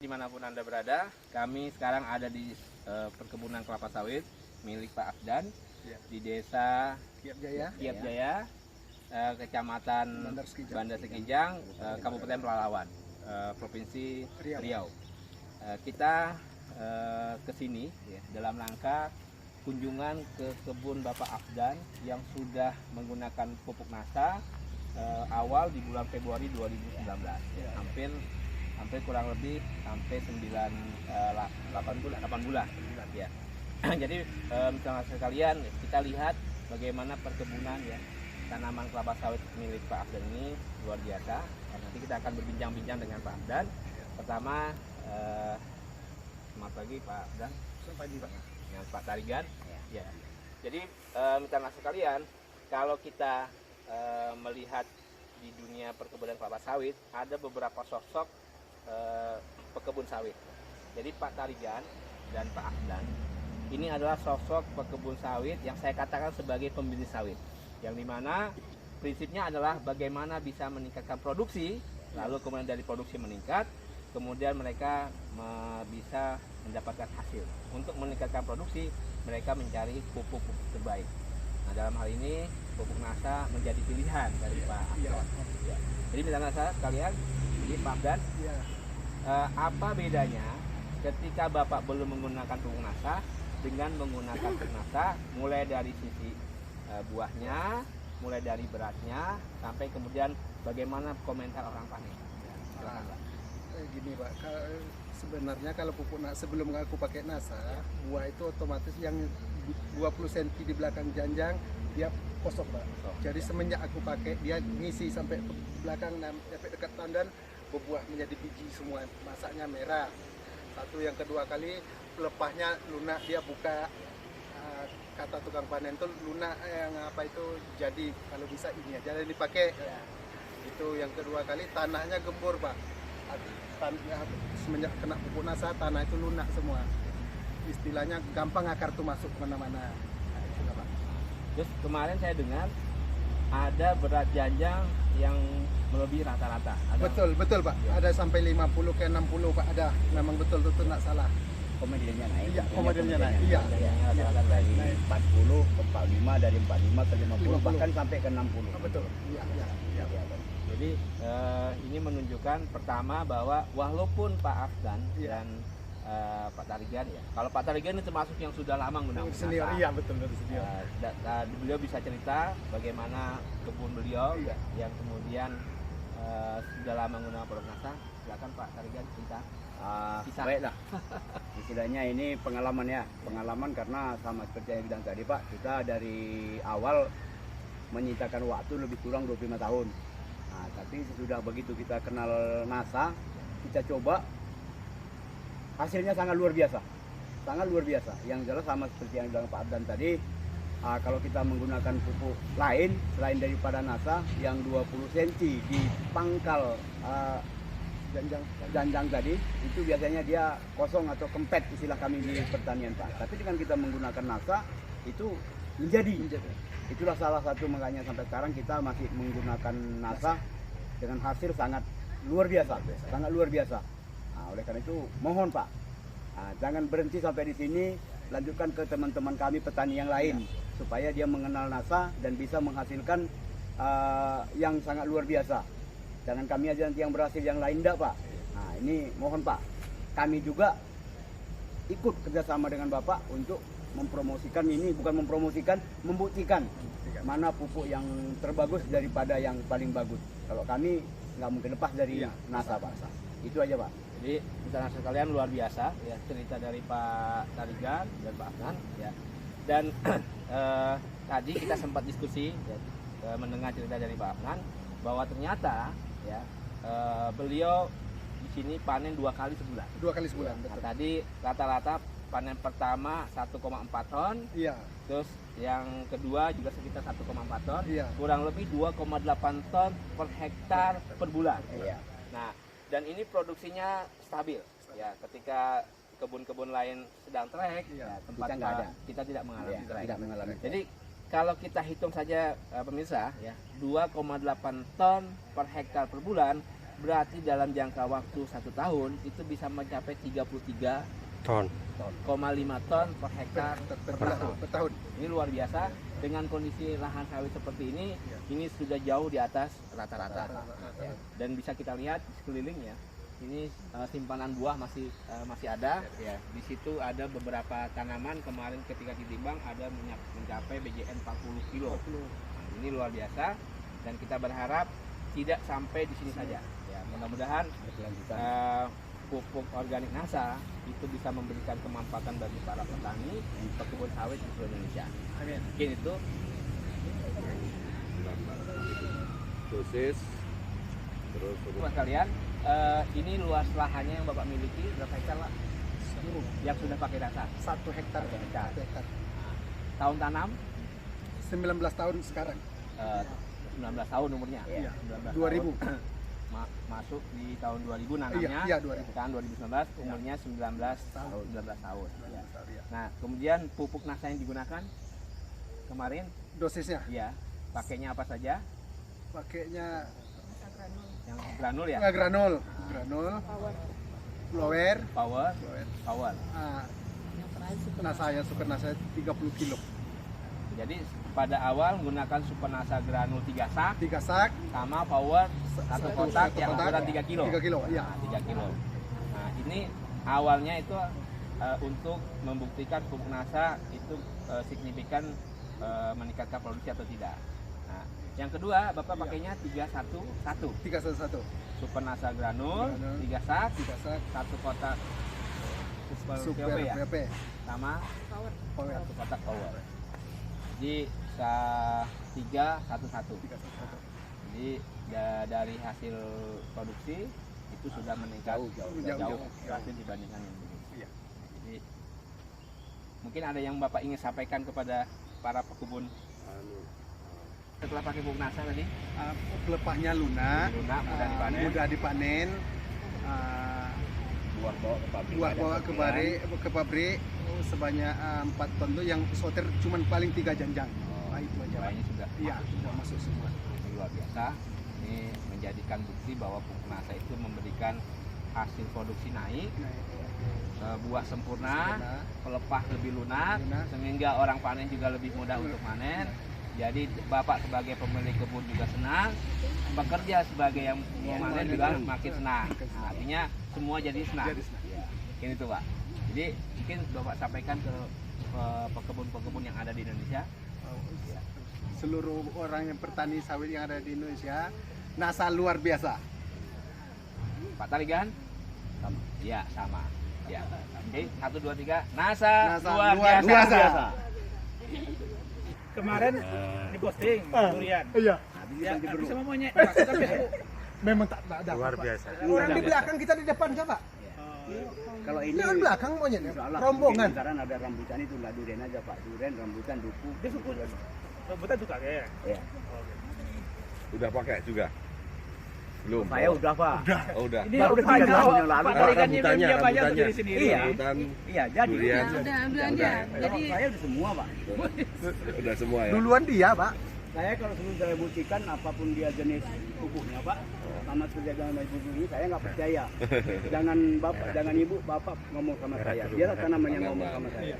Dimanapun Anda berada, kami sekarang ada di perkebunan kelapa sawit milik Pak Afdan di desa Kiap Jaya, Kiap Jaya, Kecamatan Bandar Sekijang, Kabupaten Pelalawan, Provinsi Riau. Kita ke sini dalam rangka kunjungan ke kebun Bapak Afdan yang sudah menggunakan pupuk NASA awal di bulan Februari 2019. Hampir kurang lebih sampai 8 bulan ya. Jadi misalnya sekalian kita lihat bagaimana perkebunan ya tanaman kelapa sawit milik Pak Afdan ini luar biasa. Nanti kita akan berbincang-bincang dengan Pak Afdan. Pertama, selamat pagi Pak Afdan. Selamat pagi Pak. Dengan Pak Tarigan. Ya. Jadi misalnya sekalian, kalau kita melihat di dunia perkebunan kelapa sawit ada beberapa sosok pekebun sawit. Jadi Pak Tarigan dan Pak Afdan ini adalah sosok pekebun sawit yang saya katakan sebagai pembisnis sawit, yang dimana prinsipnya adalah bagaimana bisa meningkatkan produksi, lalu kemudian dari produksi meningkat, kemudian mereka bisa mendapatkan hasil. Untuk meningkatkan produksi, mereka mencari pupuk terbaik. Nah, dalam hal ini pupuk NASA menjadi pilihan dari Pak Afdan. Ya. Jadi misalnya saya sekalian, ini Pak Afdan, apa bedanya ketika Bapak belum menggunakan pupuk NASA dengan menggunakan pupuk NASA, mulai dari sisi buahnya, mulai dari beratnya, sampai kemudian bagaimana komentar orang panen? Silakan Pak. Gini Pak, sebenarnya kalau pupuk sebelum aku pakai NASA, buah itu otomatis yang 20 cm di belakang janjang dia kosong Pak. Jadi semenjak aku pakai dia ngisi sampai ke belakang sampai dekat tandan, berbuah menjadi biji semua, masaknya merah. Satu, yang kedua kali pelepahnya lunak, dia buka, kata tukang panen tuh lunak yang apa itu jadi kalau bisa ini aja yang dipakai. Itu yang kedua kali, tanahnya gembur Pak. Semenjak kena pupuk NASA tanah itu lunak semua. Istilahnya gampang akar tuh masuk kemana-mana. Nah, itulah Pak. Terus kemarin saya dengar ada berat janjang yang melebihi rata-rata. Betul Pak. Ya. Ada sampai 50 ke 60 Pak, ada. Memang betul nggak salah. Komodiannya naik. Iya, komodiannya naik. Iya. Dari 40 ke 45, dari 45 ke 50, bahkan sampai ke 60. Betul. Iya. Jadi ini menunjukkan pertama bahwa walaupun Pak Afdan dan Pak Tarigan ya, kalau Pak Tarigan ini termasuk yang sudah lama menggunakan senior. Iya betul senior. Beliau bisa cerita bagaimana kebun beliau yang kemudian sudah lama menggunakan produk NASA. Silakan Pak Tarigan cerita. Baiklah, istilahnya ini pengalaman ya, pengalaman karena sama seperti yang bilang tadi Pak, kita dari awal menyitakan waktu lebih kurang 25 tahun. Nah, tapi sesudah begitu kita kenal NASA, kita coba, hasilnya sangat luar biasa. Yang jelas sama seperti yang bilang Pak Afdan tadi, kalau kita menggunakan pupuk lain selain daripada NASA yang 20 cm di pangkal janjang tadi, itu biasanya dia kosong atau kempet istilah kami di pertanian Pak. Tapi dengan kita menggunakan NASA itu menjadi. Itulah salah satu makanya sampai sekarang kita masih menggunakan NASA dengan hasil sangat luar biasa. Nah, oleh karena itu mohon Pak, jangan berhenti sampai di sini, lanjutkan ke teman-teman kami petani yang lain supaya dia mengenal NASA dan bisa menghasilkan yang sangat luar biasa. Jangan kami aja nanti yang berhasil, yang lain enggak Pak. Nah, ini mohon Pak, kami juga ikut kerjasama dengan Bapak untuk mempromosikan ini, bukan mempromosikan, membuktikan mana pupuk yang terbagus daripada yang paling bagus. Kalau kami nggak mungkin lepas dari NASA Pak. Itu aja Pak. Jadi misalnya sekalian luar biasa ya cerita dari Pak Tarigan dan Pak Afdan ya. Dan tadi kita sempat diskusi ya, mendengar cerita dari Pak Afdan bahwa ternyata ya beliau di sini panen 2 kali sebulan. 2 kali sebulan. Nah, tadi rata-rata panen pertama 1,4 ton. Iya. Terus yang kedua juga sekitar 1,4 ton. Iya. Kurang lebih 2,8 ton per hektar per bulan. Iya. Nah, dan ini produksinya stabil. Ya, ketika kebun-kebun lain sedang trek, ya, tempat kita nggak ada. Kita tidak mengalami trek. Tidak mengalami. Jadi kalau kita hitung saja pemirsa ya, 2,8 ton per hektar per bulan berarti dalam jangka waktu 1 tahun itu bisa mencapai 33,5 Ton. ton per hektar per tahun. per tahun. Ini luar biasa. Dengan kondisi lahan sawit seperti ini sudah jauh di atas rata-rata. Ya. Dan bisa kita lihat di sekeliling ya, ini simpanan buah masih ada. Ya. Di situ ada beberapa tanaman kemarin ketika ditimbang ada mencapai BJN 40 kilo. Nah, ini luar biasa dan kita berharap tidak sampai di sini saja. Ya, mudah-mudahan pupuk organik NASA itu bisa memberikan kemanfaatan bagi para petani pekebun sawit di seluruh Indonesia. Amin. Mungkin itu. Dosis. Terus Bapak sekalian, ini luas lahannya yang Bapak miliki berapa hektar Pak? Yang sudah pakai NASA? 1 hektar. 1 hektar. 1 hektar. Tahun tanam 19 tahun sekarang. 19 tahun umurnya. Iya. 19 2000. tahun. Masuk di tahun 2000 nanamnya. Iya, 2000. Tahun 2019 umurnya 19 tahun. Ya. Iya. Nah, kemudian pupuk NASA yang digunakan kemarin Dosisnya ya pakainya apa saja? pakainya Yang granul ya? granul, flower, Power. ah, NASA yang super NASA 30 kilo, Jadi pada awal menggunakan Super NASA granul 3 sak 3 sak, sama Power 1 kotak yang ukuran 3 kilo. 3 kilo, iya. Nah, 3 kilo. Nah, ini awalnya itu untuk membuktikan pupuk NASA itu signifikan meningkatkan produksi atau tidak. Nah, yang kedua Bapak pakainya 311. 311, Super NASA granul 3 sak, 3 sak, 1 kotak super POP ya, PP, sama power, 1 kotak Power. Jadi 311. 311. Jadi dari hasil produksi itu sudah meningkat jauh berhasil dibandingkan yang dulu. Iya. Jadi mungkin ada yang Bapak ingin sampaikan kepada para pekebun setelah pakai pupuk NASA tadi? Pelepahnya lunak, Mudah dipanen. Buah bawa ke pabrik sebanyak 4 ton tuh yang sortir cuman paling 3 janjang. Nah, itu aja. Lainnya sudah Iya, sudah masuk semua. Ini luar biasa. Ini menjadikan bukti bahwa pupuk NASA itu memberikan hasil produksi naik, buah sempurna, pelepah lebih lunak, sehingga orang panen juga lebih mudah untuk panen. Jadi Bapak sebagai pemilik kebun juga senang, bekerja sebagai yang mau panen juga makin senang. Nah, artinya semua jadi senang. Mungkin itu Pak. Jadi mungkin Bapak sampaikan ke pekebun-pekebun yang ada di Indonesia. Seluruh orang yang petani sawit yang ada di Indonesia, NASA luar biasa. Pak Tarigan? Sama. Iya, sama. Ya. Oke, 1 2 3. NASA luar biasa. Kemarin di posting durian. Iya. Ya, bisa ngomongnya. Memang tak ada. luar biasa. Orang di belakang kita di depan coba. Kalau ini Jangan belakang monyetnya. salah, Rombongan. sekarang ada rambutan itu lah, durian aja Pak, durian, rambutan, duku. Dia suku rambutan tuh kakek. Ya. Udah pakai juga? Belum. Saya udah Pak. Oh, udah. Ini Baru udah 3 banyak. tahun yang lalu. Pak Tarigannya Rambutannya, dia banyak rambutannya. dari sendiri. Iya. Rambutan, Iya, jadi. durian. Udah Jadi saya udah semua Pak. Udah semua ya? Duluan dia, Pak. Saya kalau sebelum saya buktikan apapun dia jenis pupuknya Pak, sama kerja dengan ibu dulu saya nggak percaya. Jangan bapak, jangan ibu, bapak ngomong sama saya. Biar tanaman yang ngomong sama saya.